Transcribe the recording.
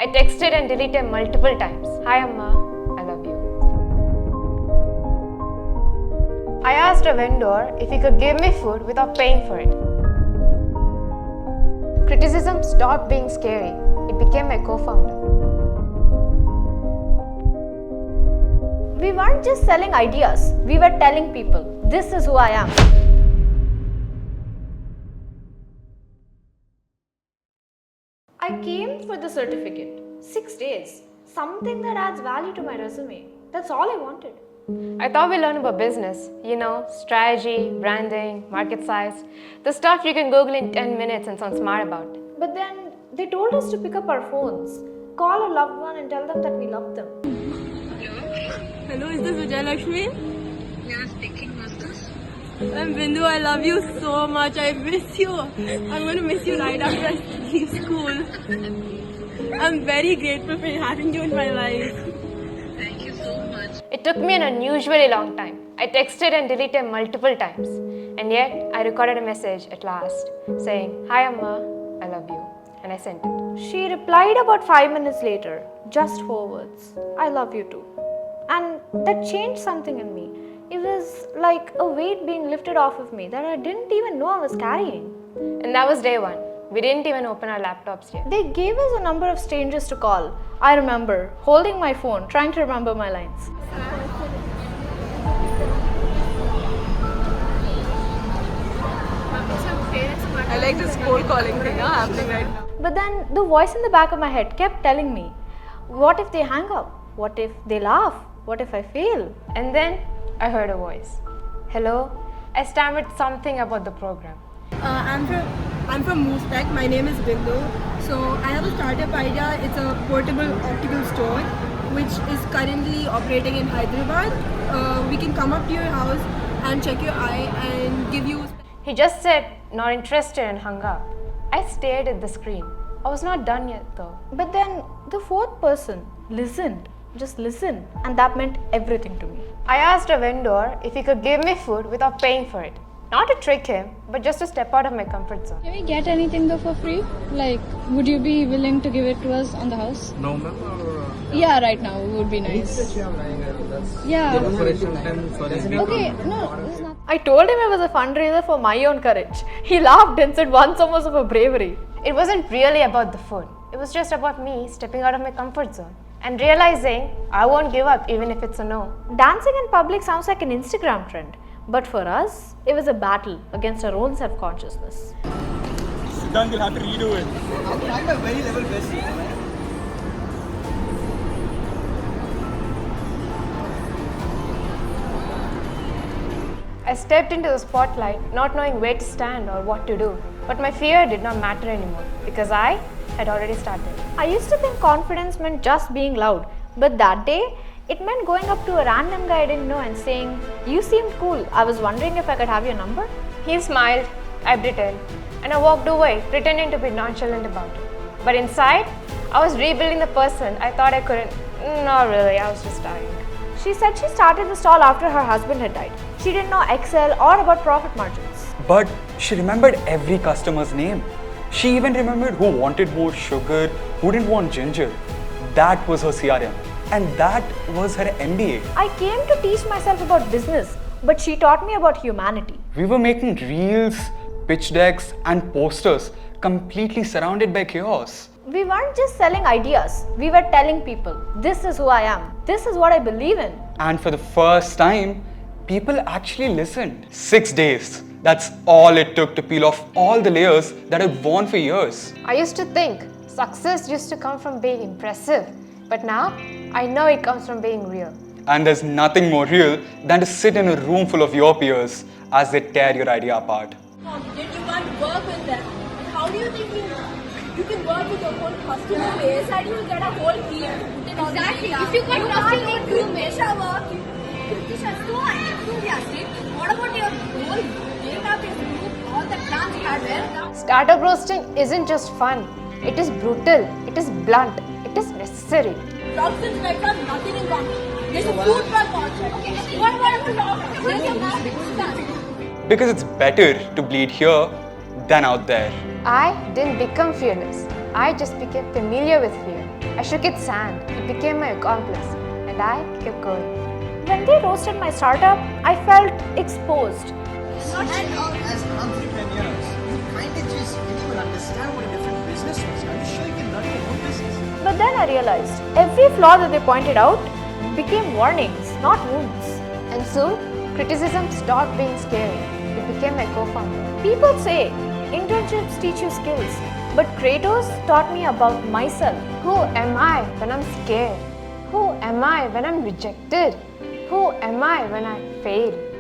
I texted and deleted multiple times. Hi Amma, I love you. I asked a vendor if he could give me food without paying for it. Criticism stopped being scary. It became my co-founder. We weren't just selling ideas, we were telling people, this is who I am. I came for the certificate. 6 days. Something that adds value to my resume. That's all I wanted. I thought we learned about business, strategy, branding, market size, the stuff you can Google in 10 minutes and sound smart about. But then they told us to pick up our phones, call a loved one and tell them that we love them. Hello, is this Vijay Lakshmi? Yeah, speaking of this. I'm Bindu, I love you so much. I miss you. I'm going to miss you right after I leave school. I'm very grateful for having you in my life. Thank you so much. It took me an unusually long time. I texted and deleted multiple times. And yet, I recorded a message at last saying, Hi Amma, I love you. And I sent it. She replied about 5 minutes later, just 4 words. I love you too. And that changed something in me. It was like a weight being lifted off of me that I didn't even know I was carrying. And that was day one. We didn't even open our laptops yet. They gave us a number of strangers to call. I remember holding my phone, trying to remember my lines. I like this cold calling thing happening right now. But then the voice in the back of my head kept telling me, what if they hang up? What if they laugh? What if I fail? And then I heard a voice. Hello? I stammered something about the program. I'm from Moospack. My name is Bindu. So I have a startup idea. It's a portable optical store which is currently operating in Hyderabad. We can come up to your house and check your eye and give you... He just said, not interested, and hung up. I stared at the screen. I was not done yet though. But then the fourth person listened. Just listen. And that meant everything to me. I asked a vendor if he could give me food without paying for it. Not to trick him, but just to step out of my comfort zone. Can we get anything though for free? Like, would you be willing to give it to us on the house? No, ma'am. Yeah, right now would be nice. Yeah. Okay, no, this is not. I told him it was a fundraiser for my own courage. He laughed and said one almost for bravery. It wasn't really about the food. It was just about me stepping out of my comfort zone and realizing I won't give up even if it's a no. Dancing in public sounds like an Instagram trend. But for us, it was a battle against our own self-consciousness. Siddhant will have to redo it. I'm a very level best. I stepped into the spotlight not knowing where to stand or what to do. But my fear did not matter anymore because I had already started. I used to think confidence meant just being loud. But that day, it meant going up to a random guy I didn't know and saying, you seemed cool. I was wondering if I could have your number. He smiled, I pretended, and I walked away pretending to be nonchalant about it. But inside, I was rebuilding the person I thought I couldn't. Not really, I was just tired. She said she started the stall after her husband had died. She didn't know Excel or about profit margins. But she remembered every customer's name. She even remembered who wanted more sugar, who didn't want ginger. That was her CRM. And that was her MBA. I came to teach myself about business, but she taught me about humanity. We were making reels, pitch decks, and posters, completely surrounded by chaos. We weren't just selling ideas, we were telling people, this is who I am, this is what I believe in. And for the first time, people actually listened. 6 days. That's all it took to peel off all the layers that I'd worn for years. I used to think success used to come from being impressive. But now, I know it comes from being real. And there's nothing more real than to sit in a room full of your peers as they tear your idea apart. You can't work with them. And how do you think you can work with your whole customer base and you'll get a whole team? Exactly. If you can't trust your team, this is so enthusiastic. What about your whole database group, all the plans you had there? Startup roasting isn't just fun. It is brutal. It is blunt. It is necessary. Drugs and sex have nothing in common. There's a food drug concept. Okay, what about the doctor? There's a massive. Because it's better to bleed here than out there. I didn't become fearless. I just became familiar with fear. I shook its hand. It became my accomplice. And I kept going. When they roasted my startup, I felt exposed. And as entrepreneurs, you kind of just didn't even understand what a different business was. Are you sure you can run your own business? But then I realized every flaw that they pointed out became warnings, not wounds. And soon, criticism stopped being scary. It became my co-founder. People say internships teach you skills, but Kratos taught me about myself. Who am I when I'm scared? Who am I when I'm rejected? Who am I when I fail?